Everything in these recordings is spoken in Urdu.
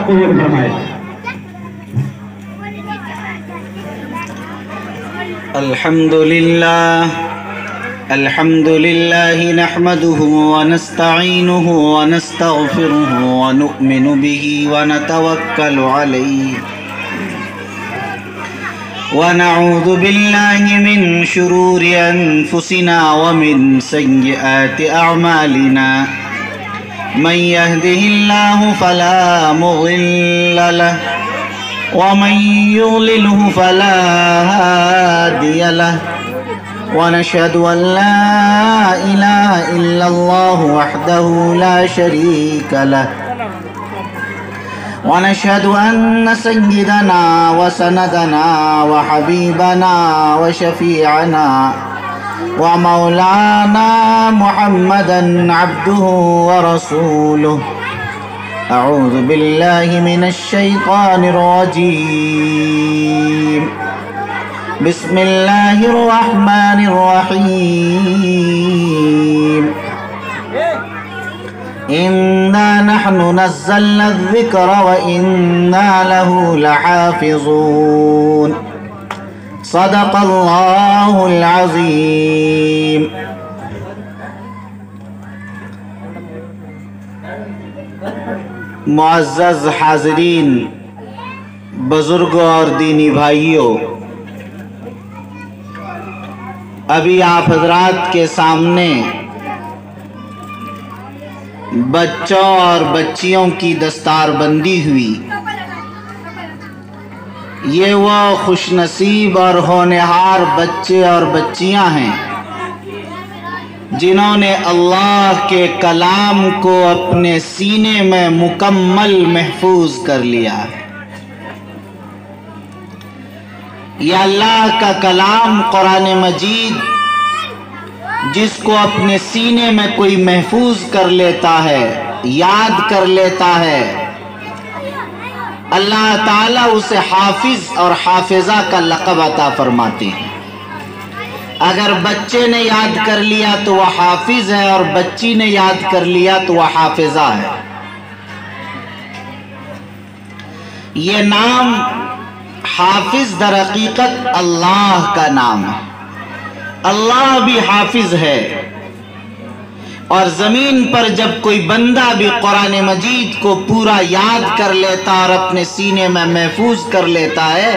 قبول فرمائے۔ الحمد لله نحمده ونستعينه ونستغفره ونؤمن به ونتوكل عليه ونعوذ بالله من شرور أنفسنا ومن سيئات أعمالنا من يهده الله فلا مضل له ومن يضلله فلا هادي له ونشهد أن لا إله إلا الله وحده لا شريك له ونشهد أن سيدنا وسندنا وحبيبنا وشفيعنا ومولانا محمدا عبده ورسوله أعوذ بالله من الشيطان الرجيم بسم الله الرحمن الرحيم إنا نحن نزلنا الذكر وإنا له لحافظون صدق الله العظيم۔ معزز حاضرین، بزرگوں اور دینی بھائیوں، ابھی آپ حضرات کے سامنے بچوں اور بچیوں کی دستار بندی ہوئی۔ یہ وہ خوش نصیب اور ہونہار بچے اور بچیاں ہیں جنہوں نے اللہ کے کلام کو اپنے سینے میں مکمل محفوظ کر لیا ہے۔ یہ اللہ کا کلام قرآن مجید جس کو اپنے سینے میں کوئی محفوظ کر لیتا ہے، یاد کر لیتا ہے، اللہ تعالیٰ اسے حافظ اور حافظہ کا لقب عطا فرماتے ہیں۔ اگر بچے نے یاد کر لیا تو وہ حافظ ہے، اور بچی نے یاد کر لیا تو وہ حافظہ ہے۔ یہ نام حافظ در حقیقت اللہ کا نام ہے۔ اللہ بھی حافظ ہے، اور زمین پر جب کوئی بندہ بھی قرآن مجید کو پورا یاد کر لیتا اور اپنے سینے میں محفوظ کر لیتا ہے،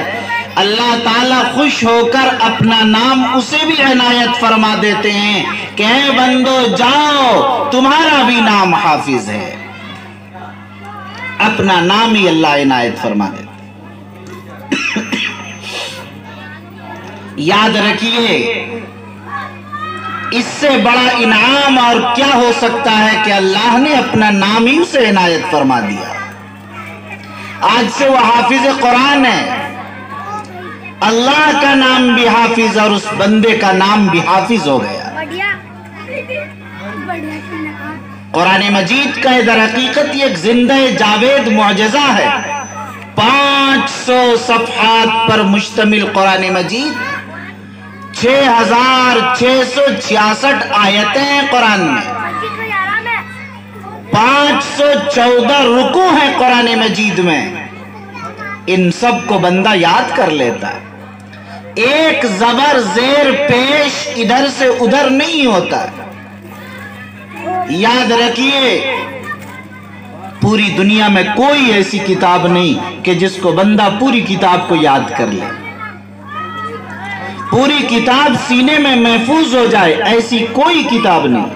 اللہ تعالیٰ خوش ہو کر اپنا نام اسے بھی عنایت فرما دیتے ہیں کہ اے بندو جاؤ، تمہارا بھی نام حافظ ہے۔ اپنا نام ہی اللہ عنایت فرما دیتے۔ یاد رکھیے، اس سے بڑا انعام اور کیا ہو سکتا ہے کہ اللہ نے اپنا نام ہی اسے عنایت فرما دیا۔ آج سے وہ حافظ قرآن ہے، اللہ کا نام بھی حافظ اور اس بندے کا نام بھی حافظ ہو گیا۔ قرآن مجید کا در حقیقت یہ ایک زندہ جاوید معجزہ ہے۔ 500 صفحات پر مشتمل قرآن مجید، 6666 آیتیں ہیں قرآن میں، 514 رکوع ہیں قرآن مجید میں۔ ان سب کو بندہ یاد کر لیتا ہے، ایک زبر زیر پیش ادھر سے ادھر نہیں ہوتا۔ یاد رکھیے، پوری دنیا میں کوئی ایسی کتاب نہیں کہ جس کو بندہ پوری کتاب کو یاد کر لے، پوری کتاب سینے میں محفوظ ہو جائے، ایسی کوئی کتاب نہیں۔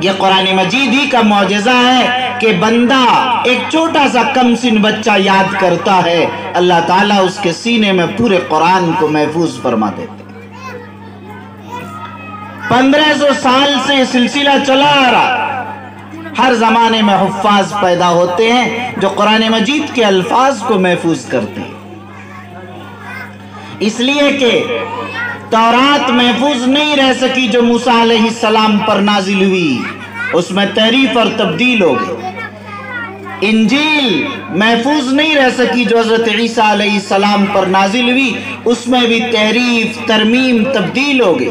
یہ قرآن مجید ہی کا معجزہ ہے کہ بندہ ایک چھوٹا سا کم سن بچہ یاد کرتا ہے، اللہ تعالیٰ اس کے سینے میں پورے قرآن کو محفوظ فرما دیتے۔ 1500 سال سے یہ سلسلہ چلا آ رہا، ہر زمانے میں حفاظ پیدا ہوتے ہیں جو قرآن مجید کے الفاظ کو محفوظ کرتے ہیں۔ اس لیے کہ تورات محفوظ نہیں رہ سکی جو موسیٰ علیہ السلام پر نازل ہوئی، اس میں تحریف اور تبدیل ہو گئی۔ انجیل محفوظ نہیں رہ سکی جو حضرت عیسیٰ علیہ السلام پر نازل ہوئی، اس میں بھی تحریف، ترمیم، تبدیل ہو گئی۔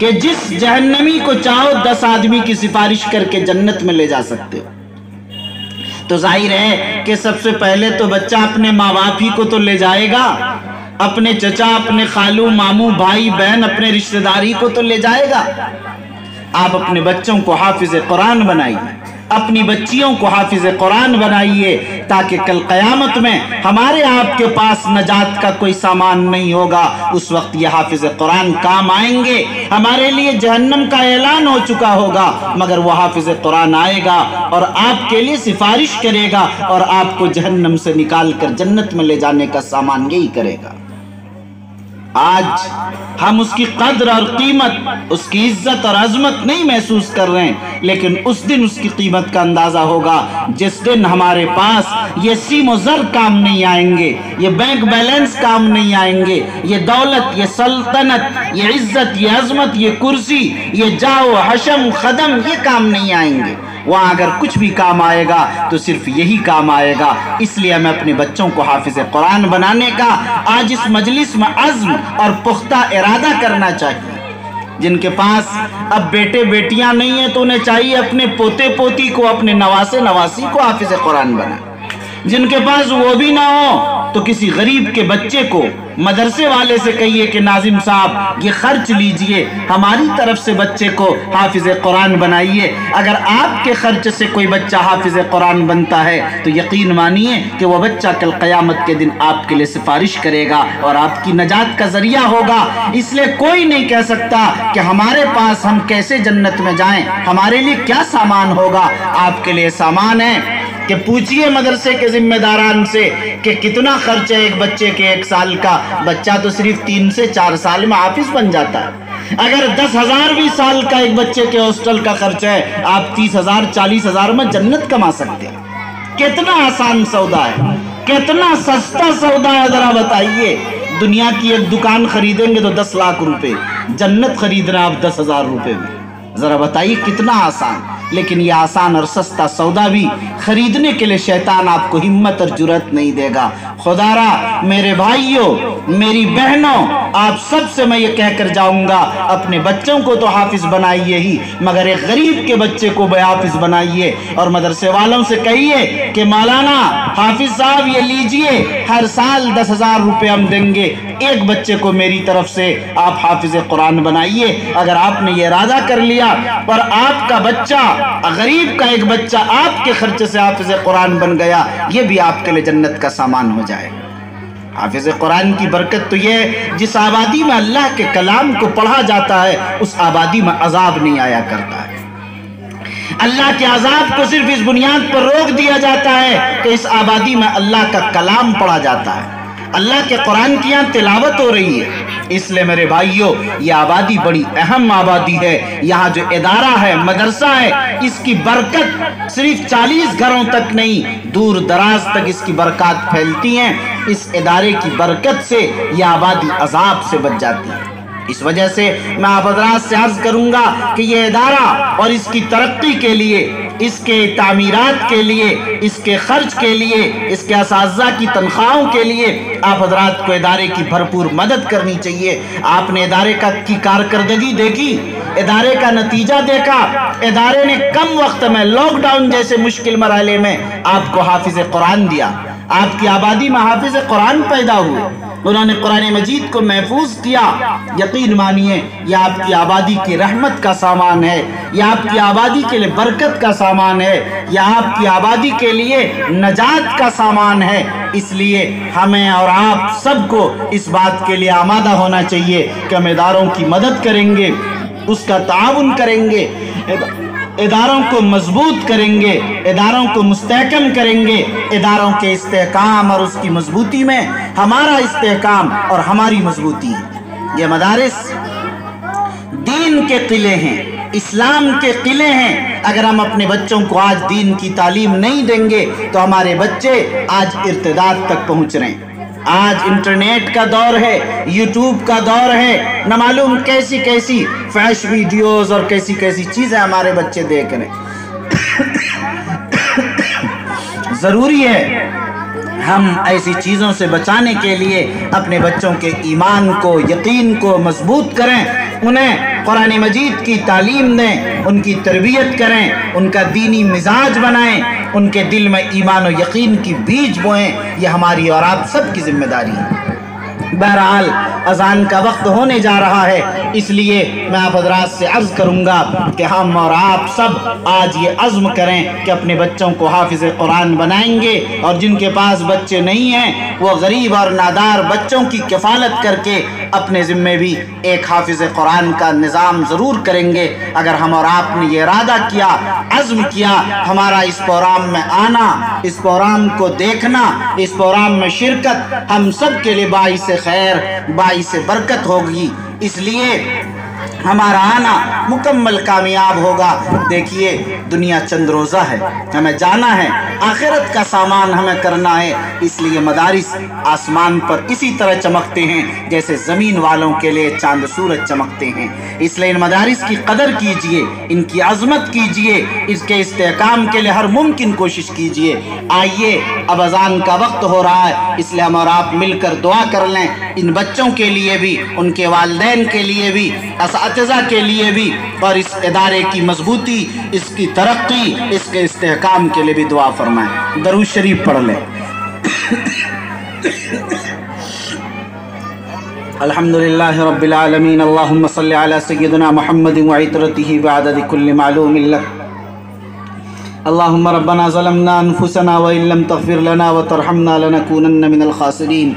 کہ جس جہنمی کو چاہو 10 آدمی کی سفارش کر کے جنت میں لے جا سکتے ہو۔ تو ظاہر ہے کہ سب سے پہلے تو بچہ اپنے ماں باپ ہی کو تو لے جائے گا، اپنے چچا، اپنے خالو، ماموں، بھائی بہن، اپنے رشتہ داری کو تو لے جائے گا۔ آپ اپنے بچوں کو حافظ قرآن بنائیے، اپنی بچیوں کو حافظ قرآن بنائیے، تاکہ کل قیامت میں ہمارے آپ کے پاس نجات کا کوئی سامان نہیں ہوگا، اس وقت یہ حافظ قرآن کام آئیں گے۔ ہمارے لیے جہنم کا اعلان ہو چکا ہوگا، مگر وہ حافظ قرآن آئے گا اور آپ کے لیے سفارش کرے گا اور آپ کو جہنم سے نکال کر جنت میں لے جانے کا سامان یہی کرے گا۔ آج ہم اس کی قدر اور قیمت، اس کی عزت اور عظمت نہیں محسوس کر رہے ہیں، لیکن اس دن اس کی قیمت کا اندازہ ہوگا جس دن ہمارے پاس یہ سیم و زر کام نہیں آئیں گے، یہ بینک بیلنس کام نہیں آئیں گے، یہ دولت، یہ سلطنت، یہ عزت، یہ عظمت، یہ کرسی، یہ جاہ و حشم خدم، یہ کام نہیں آئیں گے۔ وہاں اگر کچھ بھی کام آئے گا تو صرف یہی کام آئے گا۔ اس لیے ہمیں اپنے بچوں کو حافظ قرآن بنانے کا آج اس مجلس میں عزم اور پختہ ارادہ کرنا چاہیے۔ جن کے پاس اب بیٹے بیٹیاں نہیں ہیں تو انہیں چاہیے اپنے پوتے پوتی کو، اپنے نواسے نواسی کو حافظ قرآن بنائیں۔ جن کے پاس وہ بھی نہ ہو تو کسی غریب کے بچے کو مدرسے والے سے کہیے کہ ناظم صاحب یہ خرچ لیجئے، ہماری طرف سے بچے کو حافظ قرآن بنائیے۔ اگر آپ کے خرچ سے کوئی بچہ حافظ قرآن بنتا ہے تو یقین مانیے کہ وہ بچہ کل قیامت کے دن آپ کے لیے سفارش کرے گا اور آپ کی نجات کا ذریعہ ہوگا۔ اس لیے کوئی نہیں کہہ سکتا کہ ہمارے پاس ہم کیسے جنت میں جائیں، ہمارے لیے کیا سامان ہوگا۔ آپ کے لیے سامان ہے کہ پوچھئے مدرسے کے ذمہ داران سے کہ کتنا خرچ ہے ایک بچے کے 1 سال کا۔ بچہ تو صرف 3 سے 4 سال میں حافظ بن جاتا ہے۔ اگر 10,000 بھی سال کا ایک بچے کے ہاسٹل کا خرچ ہے، آپ 30,000 40,000 میں جنت کما سکتے ہیں۔ کتنا آسان سودا ہے، کتنا سستا سودا ہے، ذرا بتائیے۔ دنیا کی ایک دکان خریدیں گے تو 10 لاکھ روپے، جنت خریدنا آپ 10,000 روپے میں، ذرا بتائیے کتنا آسان۔ لیکن یہ آسان اور سستا سودا بھی خریدنے کے لیے شیطان آپ کو ہمت اور جرأت نہیں دے گا۔ خدا را میرے بھائیوں، میری بہنوں، آپ سب سے میں یہ کہہ کر جاؤں گا، اپنے بچوں کو تو حافظ بنائیے ہی، مگر ایک غریب کے بچے کو بھی حافظ بنائیے۔ اور مدرسے والوں سے کہیے کہ مولانا حافظ صاحب یہ لیجئے، ہر سال 10,000 روپے ہم دیں گے، ایک بچے کو میری طرف سے آپ حافظ قرآن بنائیے۔ اگر آپ نے یہ ارادہ کر لیا اور آپ کا بچہ، غریب کا ایک بچہ آپ کے خرچ سے حافظ قرآن بن گیا، یہ بھی آپ کے لیے جنت کا سامان ہو جائے۔ حافظ قرآن کی برکت تو یہ، جس آبادی میں اللہ کے کلام کو پڑھا جاتا ہے اس آبادی میں عذاب نہیں آیا کرتا ہے۔ اللہ کے عذاب کو صرف اس بنیاد پر روک دیا جاتا ہے کہ اس آبادی میں اللہ کا کلام پڑھا جاتا ہے، اللہ کے قرآن کی یہاں تلاوت ہو رہی ہے۔ اس لیے میرے بھائیوں، یہ آبادی بڑی اہم آبادی ہے۔ یہاں جو ادارہ ہے، مدرسہ ہے، اس کی برکت صرف 40 گھروں تک نہیں، دور دراز تک اس کی برکات پھیلتی ہیں۔ اس ادارے کی برکت سے یہ آبادی عذاب سے بچ جاتی ہے۔ اس وجہ سے میں آپ حضرات سے عرض کروں گا کہ یہ ادارہ اور اس کی ترقی کے لیے، اس کے تعمیرات کے لیے، اس کے خرچ کے لیے، اس کے اساتذہ کی تنخواہوں کے لیے آپ حضرات کو ادارے کی بھرپور مدد کرنی چاہیے۔ آپ نے ادارے کی کارکردگی دیکھی، ادارے کا نتیجہ دیکھا۔ ادارے نے کم وقت میں، لاک ڈاؤن جیسے مشکل مرحلے میں آپ کو حافظ قرآن دیا، آپ کی آبادی میں حافظ قرآن پیدا ہوئے، انہوں نے قرآن مجید کو محفوظ کیا۔ یقین مانیے یہ آپ کی آبادی کی رحمت کا سامان ہے، یہ آپ کی آبادی کے لیے برکت کا سامان ہے، یہ آپ کی آبادی کے لیے نجات کا سامان ہے۔ اس لیے ہمیں اور آپ سب کو اس بات کے لیے آمادہ ہونا چاہیے کہ ہم اداروں کی مدد کریں گے، اس کا تعاون کریں گے، اداروں کو مضبوط کریں گے، اداروں کو مستحکم کریں گے۔ اداروں کے استحکام اور اس کی مضبوطی میں ہمارا استحکام اور ہماری مضبوطی ہے۔ یہ مدارس دین کے قلعے ہیں، اسلام کے قلعے ہیں۔ اگر ہم اپنے بچوں کو آج دین کی تعلیم نہیں دیں گے تو ہمارے بچے آج ارتداد تک پہنچ رہے ہیں۔ آج انٹرنیٹ کا دور ہے، یوٹیوب کا دور ہے، نہ معلوم کیسی کیسی فیش ویڈیوز اور کیسی کیسی چیزیں ہمارے بچے دیکھ رہے ہیں۔ ضروری ہے ہم ایسی چیزوں سے بچانے کے لیے اپنے بچوں کے ایمان کو، یقین کو مضبوط کریں۔ انہیں قرآن مجید کی تعلیم دیں، ان کی تربیت کریں، ان کا دینی مزاج بنائیں، ان کے دل میں ایمان و یقین کی بیج بوئیں۔ یہ ہماری اور آپ سب کی ذمہ داری ہے۔ بہرحال اذان کا وقت ہونے جا رہا ہے، اس لیے میں آپ حضرات سے عرض کروں گا کہ ہم اور آپ سب آج یہ عزم کریں کہ اپنے بچوں کو حافظ قرآن بنائیں گے، اور جن کے پاس بچے نہیں ہیں وہ غریب اور نادار بچوں کی کفالت کر کے اپنے ذمے بھی ایک حافظ قرآن کا نظام ضرور کریں گے۔ اگر ہم اور آپ نے یہ ارادہ کیا، عزم کیا، ہمارا اس پروگرام میں آنا، اس پروگرام کو دیکھنا، اس پروگرام میں شرکت ہم سب کے لیے باعث خیر، باعث برکت ہوگی۔ اس لیے ہمارا آنا مکمل کامیاب ہوگا۔ دیکھیے دنیا چند روزہ ہے، ہمیں جانا ہے، آخرت کا سامان ہمیں کرنا ہے، اس لیے مدارس آسمان پر اسی طرح چمکتے ہیں جیسے زمین والوں کے لیے چاند سورج چمکتے ہیں۔ اس لیے ان مدارس کی قدر کیجئے، ان کی عظمت کیجئے، اس کے استحکام کے لیے ہر ممکن کوشش کیجئے۔ آئیے اب اذان کا وقت ہو رہا ہے، اس لیے ہم اور آپ مل کر دعا کر لیں، ان بچوں کے لیے بھی، ان کے والدین کے لیے بھی، اساتذہ کے لیے بھی، اور اس ادارے کی مضبوطی، اس کی ترقی، اس کے استحکام کے لیے بھی دعا فرمائیں۔ درود شریف پڑھ لیں۔ الحمدللہ رب العالمین، اللہم صلی علی سیدنا محمد وعطرتہ بعدد کل معلوم لک۔ اللہم ربنا ظلمنا انفسنا وإن لم تغفر لنا وترحمنا لنکونن من الخاسرین۔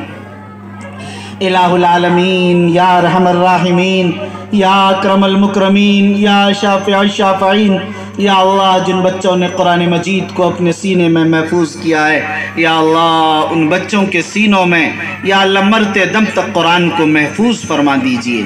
الہ العالمین، یا ارحم الراحمین، یا اکرم المکرمین، یا شافع الشافعین، یا اللہ جن بچوں نے قرآن مجید کو اپنے سینے میں محفوظ کیا ہے، یا اللہ ان بچوں کے سینوں میں یا اللہ مرتے دم تک قرآن کو محفوظ فرما دیجئے۔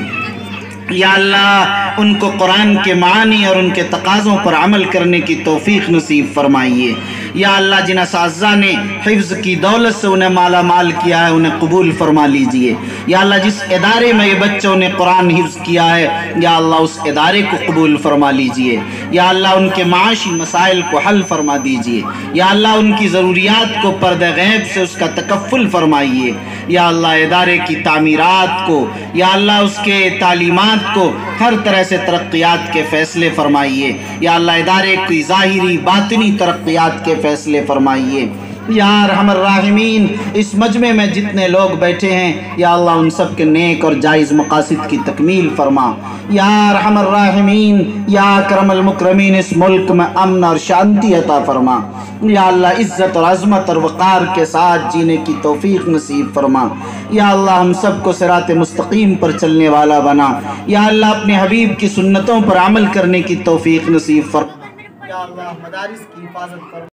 یا اللہ ان کو قرآن کے معانی اور ان کے تقاضوں پر عمل کرنے کی توفیق نصیب فرمائیے۔ یا اللہ جن اساتذہ نے حفظ کی دولت سے انہیں مالا مال کیا ہے انہیں قبول فرما لیجئے۔ یا اللہ جس ادارے میں یہ بچوں نے قرآن حفظ کیا ہے یا اللہ اس ادارے کو قبول فرما لیجئے۔ یا اللہ ان کے معاشی مسائل کو حل فرما دیجئے۔ یا اللہ ان کی ضروریات کو پردہ غیب سے اس کا تکفل فرمائیے۔ یا اللہ ادارے کی تعمیرات کو، یا اللہ اس کے تعلیمات کو ہر طرح سے ترقیات کے فیصلے فرمائیے۔ یا اللہ ادارے کی ظاہری باطنی ترقیات کے فیصلے فرمائیے۔ یا ارحم الراحمین اس مجمع میں جتنے لوگ بیٹھے ہیں یا اللہ ان سب کے نیک اور جائز مقاصد کی تکمیل فرما۔ یا ارحم الراحمین، یا اکرم المکرمین اس ملک میں امن اور شانتی عطا فرما۔ یا اللہ عزت اور عظمت اور وقار کے ساتھ جینے کی توفیق نصیب فرما۔ یا اللہ ہم سب کو صراط مستقیم پر چلنے والا بنا۔ یا اللہ اپنے حبیب کی سنتوں پر عمل کرنے کی توفیق نصیب فرما۔ یا اللہ مدارس کی حفاظت فرما۔